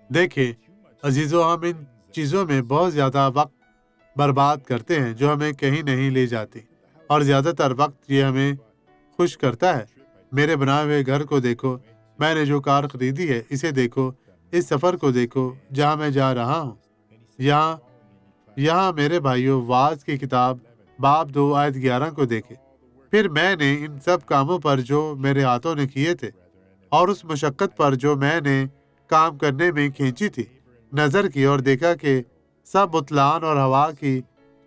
دیکھیں عزیزو، ہم ان چیزوں میں بہت زیادہ وقت برباد کرتے ہیں جو ہمیں کہیں نہیں لے جاتی، اور زیادہ تر وقت یہ ہمیں خوش کرتا ہے۔ میرے بنائے ہوئے گھر کو دیکھو، میں نے جو کار خریدی ہے اسے دیکھو، اس سفر کو دیکھو جہاں میں جا رہا ہوں۔ یہاں میرے بھائیوں، واعظ کی کتاب باب 2 آیت 11 کو دیکھے۔ پھر میں نے ان سب کاموں پر جو میرے ہاتھوں نے کیے تھے اور اس مشقت پر جو میں نے کام کرنے میں کھینچی تھی نظر کی، اور دیکھا کہ سب بطلان اور ہوا کی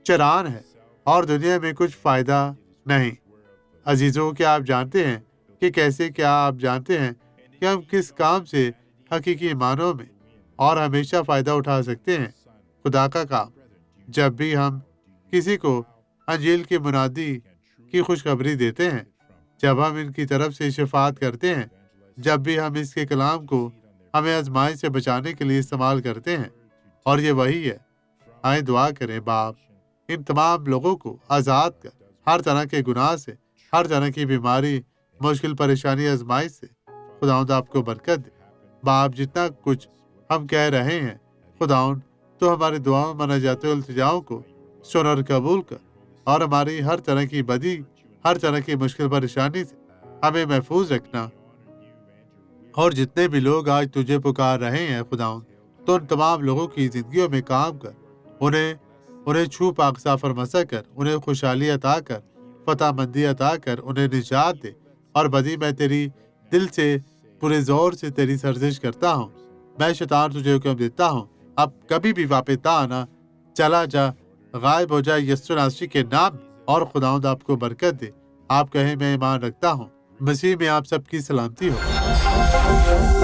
چران ہے اور دنیا میں کچھ فائدہ نہیں۔ عزیزوں، کیا آپ جانتے ہیں کیا آپ جانتے ہیں کہ ہم کس کام سے حقیقی معنوں میں اور ہمیشہ فائدہ اٹھا سکتے ہیں؟ خدا کا کام۔ جب بھی ہم کسی کو انجیل کی منادی کی خوشخبری دیتے ہیں، جب ہم ان کی طرف سے شفاعت کرتے ہیں، جب بھی ہم اس کے کلام کو ہمیں آزمائش سے بچانے کے لیے استعمال کرتے ہیں، اور یہ وہی ہے۔ آئیں دعا کریں۔ باپ، ان تمام لوگوں کو آزاد کر، ہر طرح کے گناہ سے، ہر طرح کی بیماری، مشکل پریشانی، آزمائش سے۔ خداوند آپ کو برکت دے۔ باپ، جتنا کچھ ہم کہہ رہے ہیں خداوند، تو ہماری دعاؤں، مناجات و التجاؤں کو سن اور قبول کر، اور ہماری ہر طرح کی بدی، ہر طرح کی مشکل پریشانی سے ہمیں محفوظ رکھنا۔ اور جتنے بھی لوگ آج تجھے پکار رہے ہیں خداوند، تو ان تمام لوگوں کی زندگیوں میں کام کر، انہیں چھو پاکیزہ فرماسا کر، انہیں خوشحالی عطا کر، فتح مندی عطا کر، انہیں نجات دے۔ اور بدی، میں تیری دل سے پورے زور سے تیری سرزش کرتا ہوں۔ میں شیطان تجھے حکم دیتا ہوں، اب کبھی بھی واپس نہ آنا، چلا جا، غائب ہو جائے یسوع ناصری کے نام میں۔ اور خداوند آپ کو برکت دے۔ آپ کہیں، میں ایمان رکھتا ہوں۔ مسیح میں آپ سب کی سلامتی ہو۔